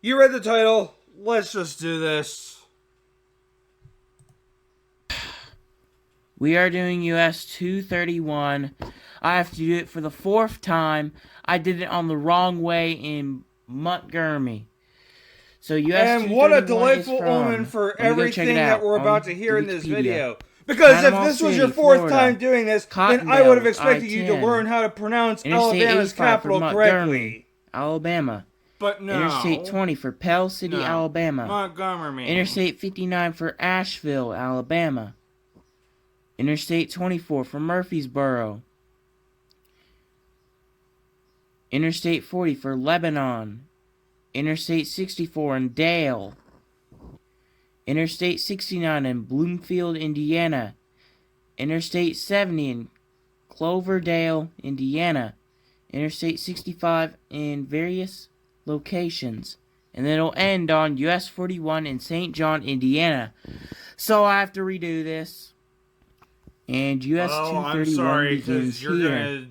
You read the title. Let's just do this. We are doing US 231. I have to do it for the 4th time. I did it on the wrong way in Montgomery. So US And what a 231 is delightful omen from, for let me go check it everything that out we're about on to the hear in this Wikipedia. video. Because if Panama this was your City, fourth time Florida. doing this, then I would have Cottonville, expected you to learn I-10. how to pronounce Interstate Alabama's 85 for capital Montgomery, correctly. Alabama. But Interstate no. 20 for Pell City, No. Alabama. Montgomery. Interstate 59 for Asheville, Alabama. Interstate 24 for Murfreesboro. Interstate 40 for Lebanon. Interstate 64 in Dale. Interstate 69 in Bloomfield, Indiana. Interstate 70 in Cloverdale, Indiana. Interstate 65 in various locations. And then it'll end on US 41 in St. John, Indiana. So I have to redo this. And US 231 I'm sorry, begins because here.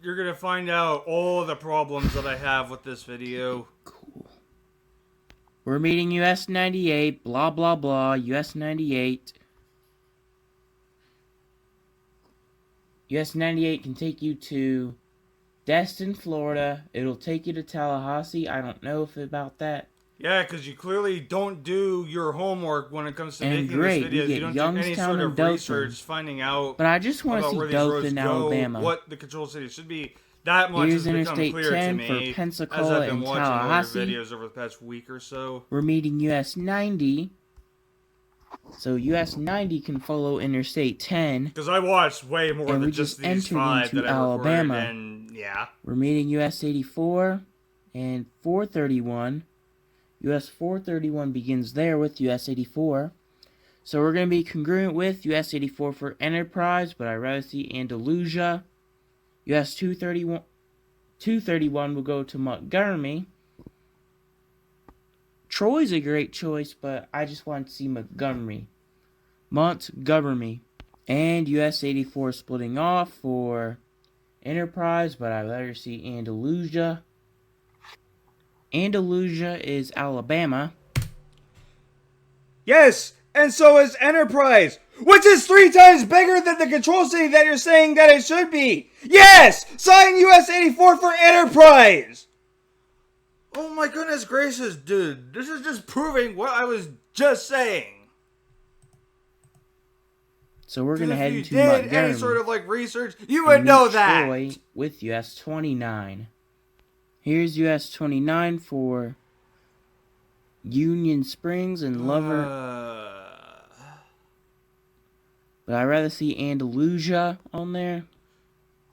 you're gonna find out all the problems that I have with this video. Cool. We're meeting US 98, blah blah blah, US 98. US 98 can take you to Destin, Florida. It'll take you to Tallahassee. I don't know if about that. Yeah, because you clearly don't do your homework when it comes to And making great, this we video. get You don't do any Youngstown sort and of Dothan. research finding out But I just want to about see where these roads Dothan, go, Alabama. what the control city should be. That much Here's has become Interstate clear 10 to for me as Pensacola I've been and watching all Tallahassee. your videos over the past week or so. We're meeting US 90. So US 90 can follow Interstate 10. Because I watched way more And than we just just these entered 5 into that I Alabama. recorded, and yeah. We're meeting US 84 and 431. US 431 begins there with US 84. So we're going to be congruent with US 84 for Enterprise, but I'd rather see Andalusia. US 231 will go to Montgomery. Troy's a great choice, but I just want to see Montgomery. Montgomery. And US 84 splitting off for Enterprise, but I'd rather see Andalusia. Andalusia is Alabama. Yes, and so is Enterprise, which is 3 times bigger than the control city that you're saying that it should be. Yes, sign US 84 for Enterprise. Oh my goodness gracious, dude. This is just proving what I was just saying. So we're going to head into If you did Montgomery. any sort of like research, you and would know meet that. Troy with US 29. Here's US 29 for Union Springs and Lover. But I'd rather see Andalusia on there.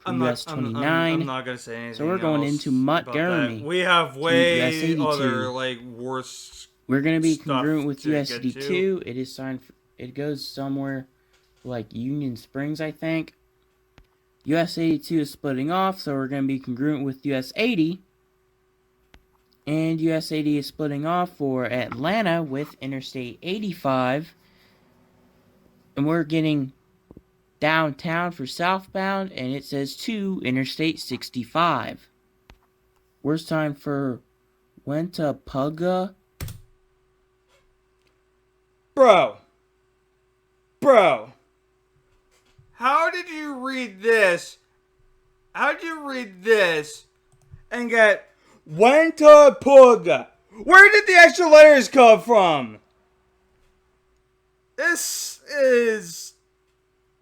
I'm US 29. I'm not gonna say anything. So we're going else into about Montgomery. that. We have US way 82. other like worse. We're going to be stuff congruent with to US get 82. It is signed. It goes somewhere like Union Springs, I think. US 82 is splitting off, so we're going to be congruent with US 80. And US 80 is splitting off for Atlanta with Interstate 85. And we're getting downtown for southbound, and it says to Interstate 65. Worst time for Wentapuga. Bro. How did you read this? How did you read this and get Wentapuga? Where did the extra letters come from? This is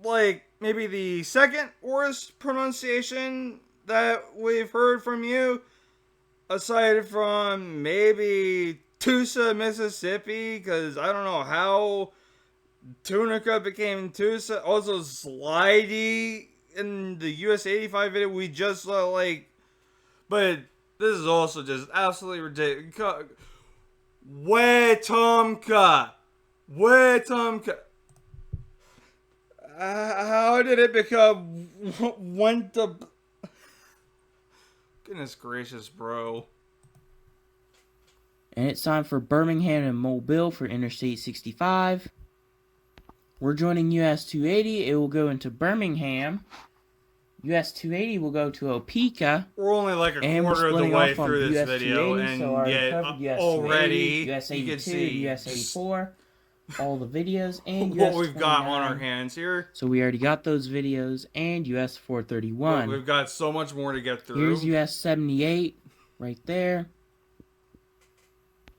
like maybe the second worst pronunciation that we've heard from you, aside from maybe Tusa, Mississippi, because I don't know how Tunica became Tusa. Also, Slidey in the US 85 video we just saw, like, but this is also just absolutely ridiculous. Wetumpka. How did it become went to? Goodness gracious, bro. And it's time for Birmingham and Mobile for Interstate 65. We're joining US 280. It will go into Birmingham. US 280 will go to Opeka. We're only like a And we're quarter of the splitting way off on through this US video, 280, so I and already yet covered US 280, already US you 82, can see US 84, all the videos, and what US we've got on our 29. hands here. So we already got those videos, and US But 431. we've got so much more to get through. Here's US 78, right there.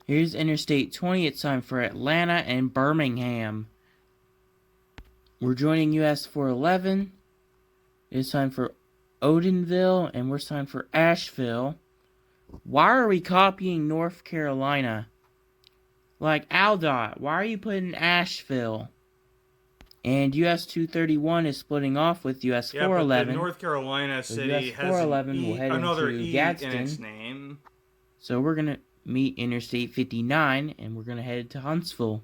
Here's Interstate 20. It's time for Atlanta and Birmingham. We're joining US 411. It's time for Odenville, and we're time for Asheville. Why are we copying North Carolina? Like Aldot, why are you putting Asheville? And US 231 is splitting off with US 411. But the North Carolina So city US has 411 will head another into E Gadsden. in its name. So we're going to meet Interstate 59, and we're going to head to Huntsville.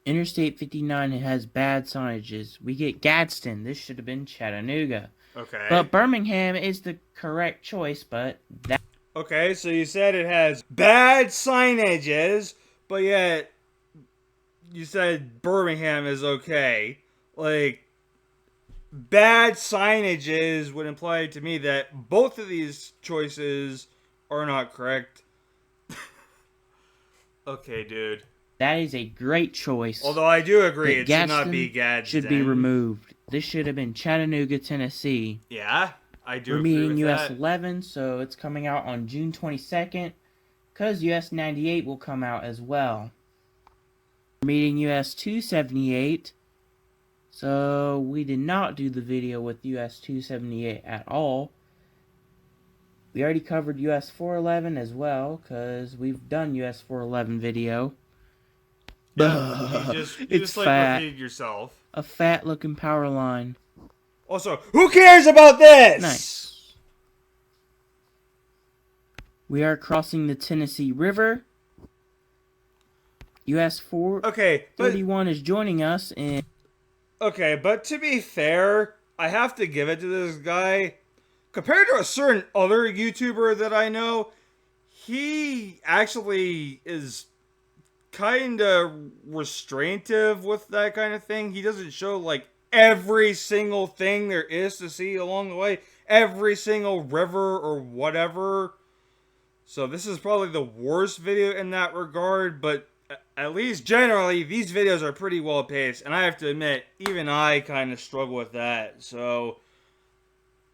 Interstate 59 has bad signages. We get Gadsden. This should have been Chattanooga. Okay. But Birmingham is the correct choice, but that... Okay, so you said it has bad signages, but yet you said Birmingham is okay. Like, bad signages would imply to me that both of these choices are not correct. Okay, dude. That is a great choice. Although I do agree, But it should not be Gadsden. should be removed. This should have been Chattanooga, Tennessee. Yeah, I do We're agree meeting with US that. 11, so it's coming out on June 22nd, because US 98 will come out as well. We're meeting US 278, so we did not do the video with US 278 at all. We already covered US 411 as well, because we've done US 411 video. Yeah, you It's just like fat. repeated yourself. A fat looking power line. Also, who cares about this? Nice. We are crossing the Tennessee River. US 431 Okay, is joining us, and but to be fair, I have to give it to this guy. Compared to a certain other YouTuber that I know, he actually is kind of restraintive with that kind of thing. He doesn't show like every single thing there is to see along the way, every single river or whatever. So this is probably the worst video in that regard, but at least generally these videos are pretty well paced, and I have to admit, even I kind of struggle with that. So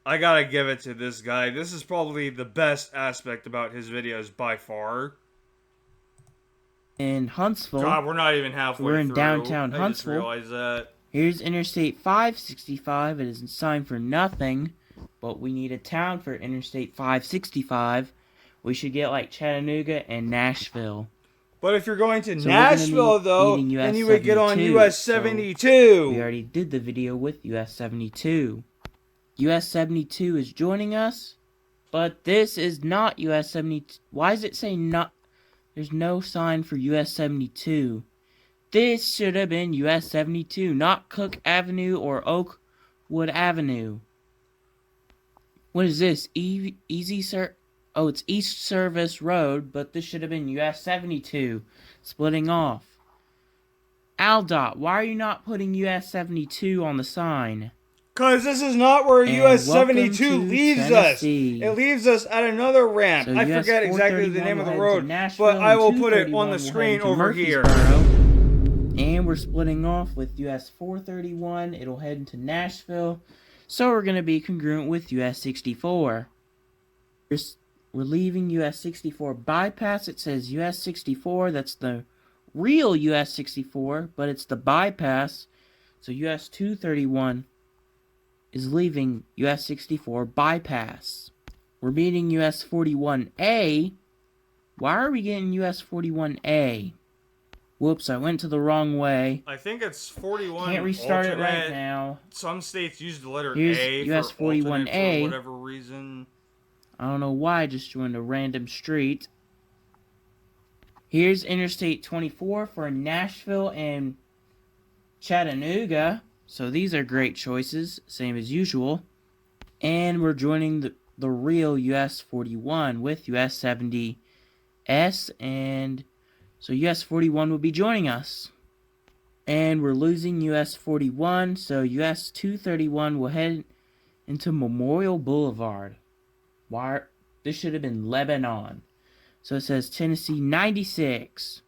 I gotta give it to this guy. This is probably the best aspect about his videos by far. in Huntsville. God, we're not even halfway We're in through. downtown I Huntsville. just realized that. Here's Interstate 565. It is signed for nothing, but we need a town for Interstate 565. We should get like Chattanooga and Nashville. But if you're going to So we're gonna Nashville, though, meeting US then you would get on 72, US so 72. We already did the video with US 72. US 72 is joining us, but this is not US 72. Why does it say not? There's no sign for US 72. This should have been US 72, not Cook Avenue or Oakwood Avenue. What is this? Oh, it's East Service Road, but this should have been US 72, splitting off. Aldot, why are you not putting US 72 on the sign? Because this is not where And US welcome 72 to leaves Tennessee. us. It leaves us at another ramp. So I US forget exactly the 431 name of the will head road, to Nashville, but I and will put it 231 on the will screen head to over here. Murfreesboro. And we're splitting off with US 431. It'll head into Nashville. So we're going to be congruent with US 64. We're leaving US 64 bypass. It says US 64. That's the real US 64, but it's the bypass. So US 231 is leaving US 64 bypass. We're meeting US 41A. Why are we getting US 41A? Whoops, I went to the wrong way. I think it's 41. Can't restart it right alternate. now. Some states use the letter Here's A US for alternate 41A. for whatever reason. I don't know why I just joined a random street. Here's Interstate 24 for Nashville and Chattanooga. So these are great choices, same as usual. And we're joining the real US 41 with US 70S. And so US 41 will be joining us. And we're losing US 41, so US 231 will head into Memorial Boulevard. Why? This should have been Lebanon. So it says Tennessee 96.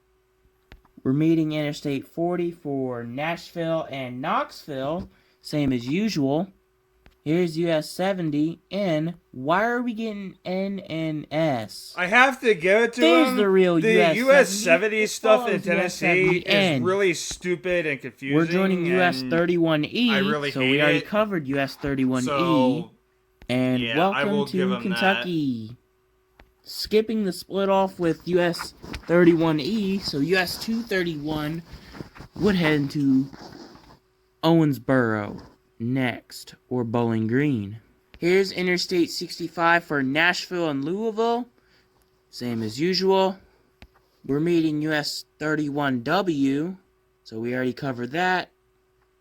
We're meeting Interstate 40 for Nashville and Knoxville, same as usual. Here's US 70 N. Why are we getting N and S? I have to give it to There's him. the real The US 70 70 stuff in follows US Tennessee 70 is N. really stupid and confusing. We're joining US and 31E, I really so hate we already it. covered US 31E. So, And yeah, I welcome will give to him Kentucky. Skipping the split off with US 31E, so US 231 would head into Owensboro next, or Bowling Green. Here's Interstate 65 for Nashville and Louisville, same as usual. We're meeting US 31W, so we already covered that. It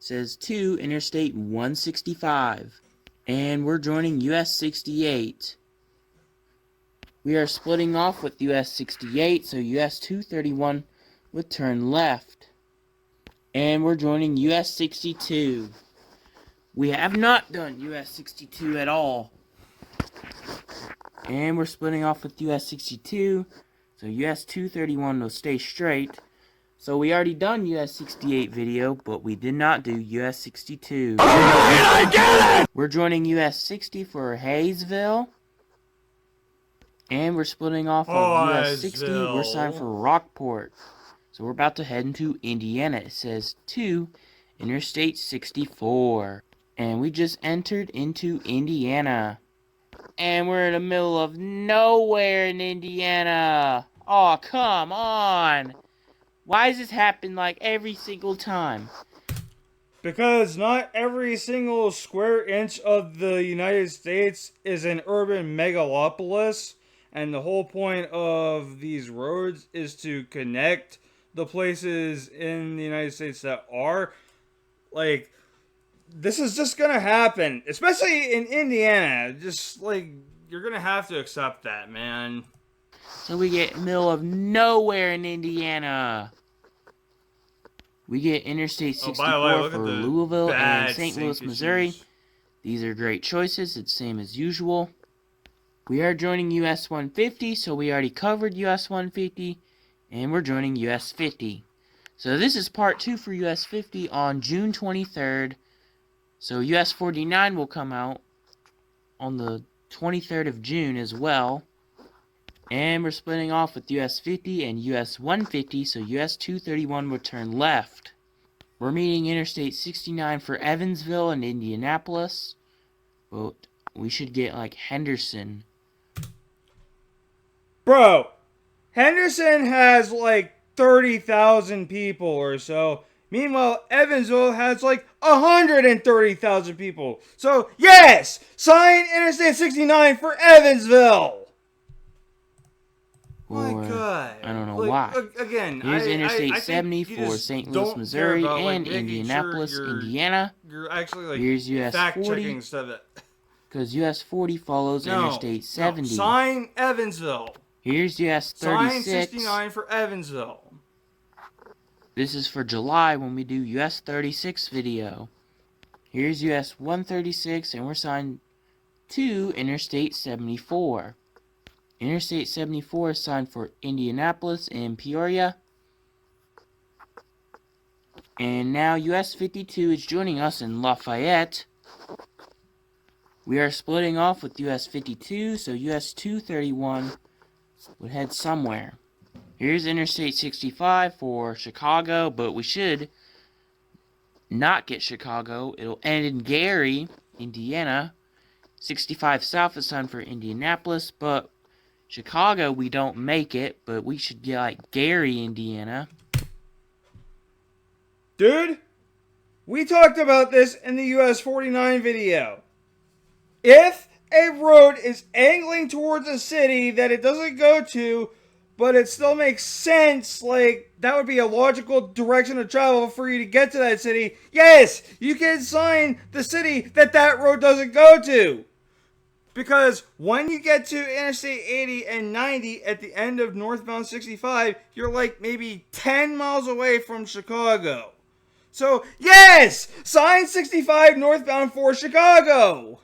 says to Interstate 165. And we're joining US 68. We are splitting off with US 68, so US 231 would turn left. And we're joining US 62. We have not done US 62 at all. And we're splitting off with US 62, so US 231 will stay straight. So we already done US 68 video, but we did not do US 62. We're joining US 60 for Hayesville. And we're splitting off of US 60. We're signed for Rockport. So we're about to head into Indiana. It says to Interstate 64. And we just entered into Indiana. And we're in the middle of nowhere in Indiana. Oh, come on. Why does this happen like every single time? because not every single square inch of the United States is an urban megalopolis, and the whole point of these roads is to connect the places in the United States that are, like, this is just gonna happen, especially in Indiana. Just, like, you're gonna have to accept that, man. So we get middle of nowhere in Indiana. We get Interstate 64 by the way, look for at the Louisville and bad St. Louis, sink Missouri. issues. These are great choices. It's same as usual. We are joining US 150, so we already covered US 150. And we're joining US 50. So this is part 2 for US 50 on June 23rd. So US 49 will come out on the 23rd of June as well. And we're splitting off with US 50 and US 150, so US 231 will turn left. We're meeting Interstate 69 for Evansville and Indianapolis. But we should get like Henderson. Bro, Henderson has like 30,000 people or so. Meanwhile, Evansville has like 130,000 people. So, yes! Sign Interstate 69 for Evansville! My Or, God. I don't know Like, why. Again, Here's Interstate I 70 think you for just St. don't Louis, care Missouri, about, like, and making Indianapolis, sure Indiana. You're actually like Here's US fact 40. checking stuff. Because US 40 follows Interstate 70. No, sign Evansville. Here's US Sign 36. 69 for Evansville. This is for July when we do US 36 video. Here's US 136, and we're signed to Interstate 74. Interstate 74 is signed for Indianapolis and Peoria. And now US 52 is joining us in Lafayette. We are splitting off with US 52, so US 231 would head somewhere. Here's Interstate 65 for Chicago, but we should not get Chicago. It'll end in Gary, Indiana. 65 South is signed for Indianapolis, but Chicago, we don't make it, but we should get like Gary, Indiana. Dude, we talked about this in the US 49 video. If a road is angling towards a city that it doesn't go to, but it still makes sense, like, that would be a logical direction of travel for you to get to that city, yes, you can sign the city that road doesn't go to. Because when you get to Interstate 80 and 90 at the end of northbound 65, you're like maybe 10 miles away from Chicago. So, yes! Sign 65 northbound for Chicago!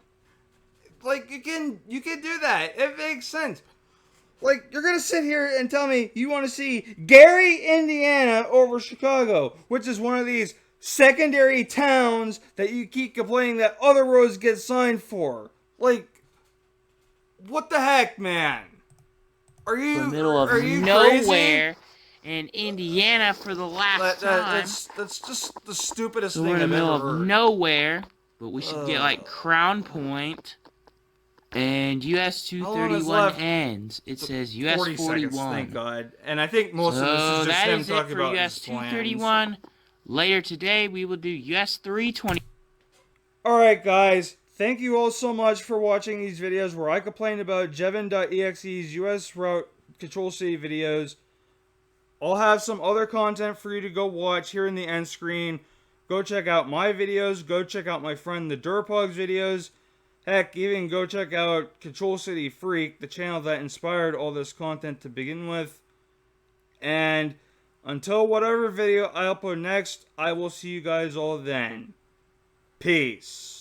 Like, you can do that. It makes sense. Like, you're gonna sit here and tell me you want to see Gary, Indiana over Chicago, which is one of these secondary towns that you keep complaining that other roads get signed for. Like, what the heck, man? Are you The middle of are you nowhere crazy? in Indiana for the last time. That's just the stupidest So thing we're in the I've middle ever of heard. nowhere, but we should get like Ugh. Crown Point. And US How long is 231 left? ends. It says US 40 seconds, thank 41. God. And I think most of this So is just that him is it talking for about US his plans. 231. Later today, we will do US 320. Alright, guys. Thank you all so much for watching these videos where I complained about Jevin.exe's US route Control City videos. I'll have some other content for you to go watch here in the end screen. Go check out my videos. Go check out my friend the Durpug's videos. Heck, even go check out Control City Freak, the channel that inspired all this content to begin with. And until whatever video I upload next, I will see you guys all then. Peace.